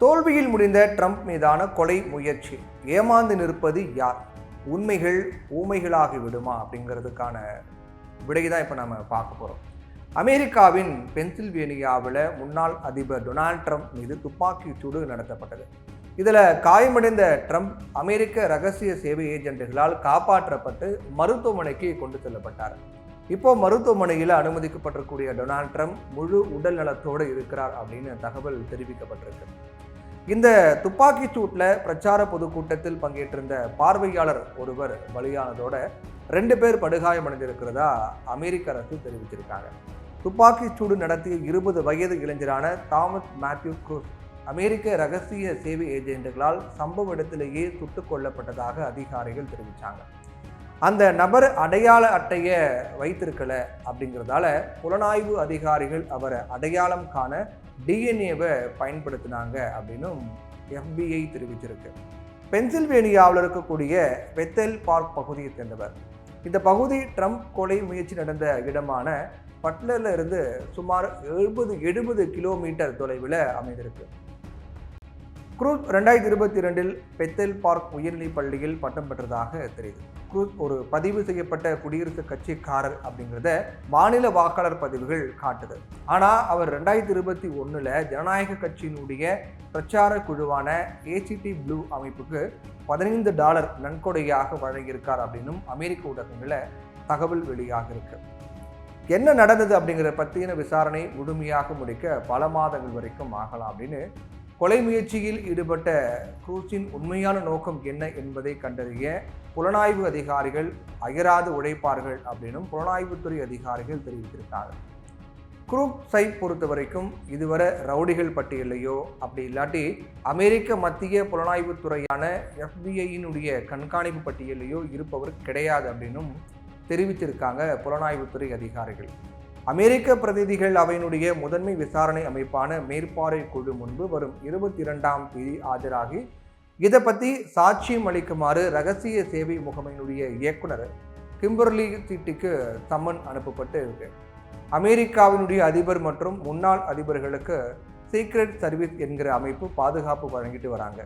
தோல்வியில் முடிந்த ட்ரம்ப் மீதான கொலை முயற்சி. ஏமாந்து நிற்பது யார்? உண்மைகள் ஊமைகளாகி விடுமா அப்படிங்கிறதுக்கான விடை தான் இப்போ நம்ம பார்க்க போகிறோம். அமெரிக்காவின் பென்சில்வேனியாவில் முன்னாள் அதிபர் டொனால்ட் ட்ரம்ப் மீது துப்பாக்கி சூடு நடத்தப்பட்டது. இதில் காயமடைந்த ட்ரம்ப் அமெரிக்க ரகசிய சேவை ஏஜென்ட்டுகளால் காப்பாற்றப்பட்டு மருத்துவமனைக்கு கொண்டு செல்லப்பட்டார். இப்போ மருத்துவமனையில் அனுமதிக்கப்பட்டிருக்கூடிய டொனால்ட் ட்ரம்ப் முழு உடல் நலத்தோடு இருக்கிறார் அப்படின்னு தகவல் தெரிவிக்கப்பட்டிருக்கு. இந்த துப்பாக்கி சூட்டில் பிரச்சார பொதுக்கூட்டத்தில் பங்கேற்றிருந்த பார்வையாளர் ஒருவர் பலியானதோட 2 பேர் படுகாயமடைந்திருக்கிறதா அமெரிக்க அரசு தெரிவிச்சிருக்காங்க. துப்பாக்கி சூடு நடத்திய 20 வயது இளைஞரான தாமஸ் மேத்யூ க்ரூஸ் அமெரிக்க ரகசிய சேவை ஏஜென்ட்டுகளால் சம்பவ இடத்திலேயே சுட்டுக் கொல்லப்பட்டதாக அதிகாரிகள் தெரிவித்தாங்க. அந்த நபர் அடையாள அட்டையை வைத்திருக்கல அப்படிங்கிறதால புலனாய்வு அதிகாரிகள் அவரை அடையாளம் காண டிஎன்ஏவை பயன்படுத்தினாங்க அப்படின்னும் FBI தெரிவிச்சிருக்கு. பென்சில்வேனியாவில் இருக்கக்கூடிய பெத்தல் பார்க் பகுதியை சேர்ந்தவர். இந்த பகுதி ட்ரம்ப் கொலை முயற்சி நடந்த இடமான பட்லர்ல இருந்து சுமார் 70 கிலோமீட்டர் தொலைவில் அமைந்திருக்கு. க்ரூஸ் 2022 பெத்தல் பார்க் உயர்நிலைப் பள்ளியில் பட்டம் பெற்றதாக தெரியுது. க்ரூஸ் ஒரு பதிவு செய்யப்பட்ட குடியரசுக் கட்சிக்காரர் அப்படிங்கிறத மாநில வாக்காளர் பதிவுகள் காட்டுது. ஆனால் அவர் 2021 ஜனநாயக கட்சியினுடைய பிரச்சார குழுவான ACT ப்ளூ அமைப்புக்கு $15 நன்கொடையாக வழங்கியிருக்கார் அப்படின்னும் அமெரிக்க ஊடகங்களில் தகவல் வெளியாக இருக்கு. என்ன நடந்தது அப்படிங்கிற பற்றின விசாரணை முழுமையாக முடிக்க பல மாதங்கள் வரைக்கும் ஆகலாம் அப்படின்னு கொலை முயற்சியில் ஈடுபட்ட க்ரூஸின் உண்மையான நோக்கம் என்ன என்பதை கண்டறிய புலனாய்வு அதிகாரிகள் அயராது உழைப்பார்கள் அப்படின்னும் புலனாய்வுத்துறை அதிகாரிகள் தெரிவித்திருக்காங்க. க்ரூஸை பொறுத்த வரைக்கும் இதுவரை ரவுடிகள் பட்டியலையோ அப்படி இல்லாட்டி அமெரிக்க மத்திய புலனாய்வுத்துறையான FBIயினுடைய கண்காணிப்பு பட்டியலையோ இருப்பவர் கிடையாது அப்படின்னும் தெரிவித்திருக்காங்க புலனாய்வுத்துறை அதிகாரிகள். அமெரிக்க பிரதிநிதிகள் அவையினுடைய முதன்மை விசாரணை அமைப்பான மேற்பார்வை குழு முன்பு வரும் 22ஆம் தேதி ஆஜராகி இதை பற்றி சாட்சியம் அளிக்குமாறு ரகசிய சேவை முகமையினுடைய இயக்குனர் கிம்பர்லி சீட்டிக்கு சம்மன் அனுப்பப்பட்டு இருக்கு. அமெரிக்காவினுடைய அதிபர் மற்றும் முன்னாள் அதிபர்களுக்கு சீக்ரெட் சர்வீஸ் என்கிற அமைப்பு பாதுகாப்பு வழங்கிட்டு வராங்க.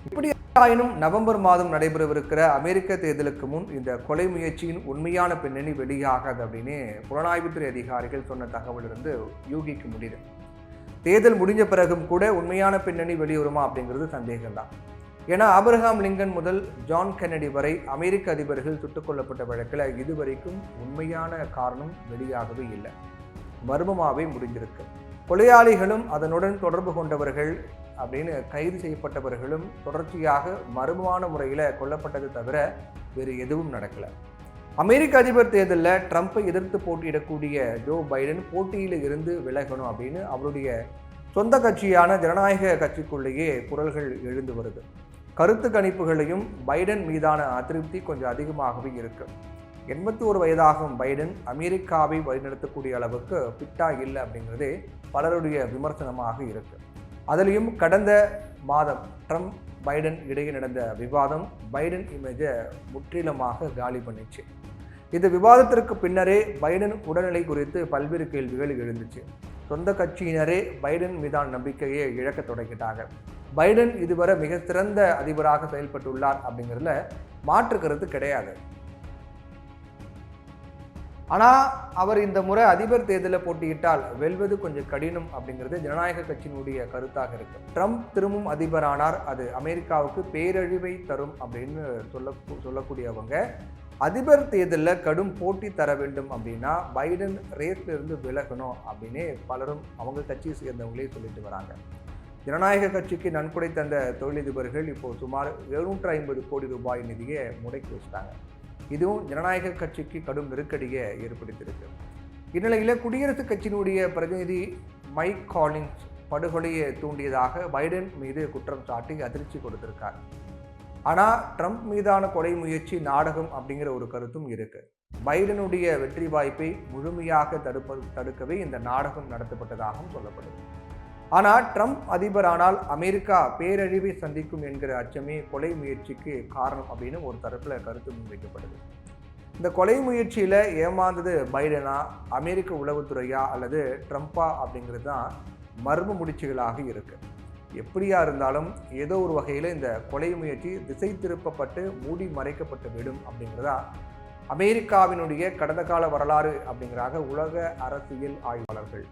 இப்படி ஆயினும் நவம்பர் மாதம் நடைபெறவிருக்கிற அமெரிக்க தேர்தலுக்கு முன் இந்த கொலை முயற்சியின் உண்மையான பின்னணி வெளியாகாது அப்படின்னு புலனாய்வுத்துறை அதிகாரிகள் சொன்ன தகவலிருந்து யூகிக்க முடியுது. தேர்தல் முடிஞ்ச பிறகும் கூட உண்மையான பின்னணி வெளிவருமா அப்படிங்கிறது சந்தேகம்தான். ஏன்னா ஆபிரகாம் லிங்கன் முதல் ஜான் கென்னடி வரை அமெரிக்க அதிபர்கள் சுட்டுக் கொல்லப்பட்ட வழக்கில் இதுவரைக்கும் உண்மையான காரணம் வெளியாகவே இல்லை. மர்மமாகவே முடிஞ்சிருக்கு. கொலையாளிகளும் அதனுடன் தொடர்பு கொண்டவர்கள் அப்படின்னு கைது செய்யப்பட்டவர்களும் தொடர்ச்சியாக மர்மமான முறையில் கொல்லப்பட்டது தவிர வேறு எதுவும் நடக்கலை. அமெரிக்க அதிபர் தேர்தலில் ட்ரம்ப்பை எதிர்த்து போட்டியிடக்கூடிய ஜோ பைடன் போட்டியில் இருந்து விலகணும் அப்படின்னு அவருடைய சொந்த கட்சியான ஜனநாயக கட்சிக்குள்ளேயே குரல்கள் எழுந்து வருது. கருத்து கணிப்புகளையும் பைடன் மீதான அதிருப்தி கொஞ்சம் அதிகமாகவே இருக்கு. 81 வயதாகும் பைடன் அமெரிக்காவை வழிநடத்தக்கூடிய அளவுக்கு ஃபிட்டா இல்லை அப்படிங்கிறதே பலருடைய விமர்சனமாக இருக்கு. அதிலையும் கடந்த மாதம் ட்ரம்ப் பைடன் இடையே நடந்த விவாதம் பைடன் இமேஜை முற்றிலுமாக காலி பண்ணிச்சு. இந்த விவாதத்திற்கு பின்னரே பைடன் உடல்நிலை குறித்து பல்வேறு கேள்விகள் எழுந்துச்சு. சொந்த கட்சியினரே பைடன் மீதான நம்பிக்கையை இழக்க தொடங்கிட்டாங்க. பைடன் இதுவரை மிக சிறந்த அதிபராக செயல்பட்டுள்ளார் அப்படிங்கிறதுல மாற்று கருத்து கிடையாது. ஆனால் அவர் இந்த முறை அதிபர் தேர்தலில் போட்டியிட்டால் வெல்வது கொஞ்சம் கடினம் அப்படிங்கிறது ஜனநாயக கட்சியினுடைய கருத்தாக இருக்கு. ட்ரம்ப் திரும்பவும் அதிபரானார் அது அமெரிக்காவுக்கு பேரழிவை தரும் அப்படின்னு சொல்லக்கூடியவங்க அதிபர் தேர்தலில் கடும் போட்டி தர வேண்டும் அப்படின்னா பைடன் ரேஸ்லேருந்து விலகணும் அப்படின்னு பலரும் அவங்க கட்சியை சேர்ந்தவங்களே சொல்லிட்டு வராங்க. ஜனநாயக கட்சிக்கு நன்கொடை தந்த தொழிலதிபர்கள் இப்போது சுமார் 750 கோடி ரூபாய் நிதியை முடக்கி வச்சிட்டாங்க. இதுவும் ஜனநாயக கட்சிக்கு கடும் நெருக்கடியை ஏற்படுத்தியிருக்கு. இந்நிலையில் குடியரசுக் கட்சியினுடைய பிரதிநிதி மைக் காலின்ஸ் படுகொலையை தூண்டியதாக பைடன் மீது குற்றம் சாட்டி அதிர்ச்சி கொடுத்திருக்கார். ஆனால் ட்ரம்ப் மீதான கொலை முயற்சி நாடகம் அப்படிங்கிற ஒரு கருத்தும் இருக்கு. பைடனுடைய வெற்றி வாய்ப்பை முழுமையாக தடுக்கவே இந்த நாடகம் நடத்தப்பட்டதாகவும் சொல்லப்படுது. ஆனால் ட்ரம்ப் அதிபரானால் அமெரிக்கா பேரழிவை சந்திக்கும் என்கிற அச்சமே கொலை முயற்சிக்கு காரணம் அப்படின்னு ஒரு தரப்பில் கருத்து முன்வைக்கப்படுது. இந்த கொலை முயற்சியில் ஏமாந்தது பைடனா, அமெரிக்க உளவுத்துறையா அல்லது ட்ரம்ப்பா அப்படிங்கிறது தான் மர்ம முடிச்சுகளாக இருக்கு. எப்படியா இருந்தாலும் ஏதோ ஒரு வகையில் இந்த கொலை முயற்சி திசை திருப்பப்பட்டு மூடி மறைக்கப்பட்டு விடும் அப்படிங்கிறதா அமெரிக்காவினுடைய கடந்த கால வரலாறு அப்படிங்கிறாங்க உலக அரசியல் ஆய்வாளர்கள்.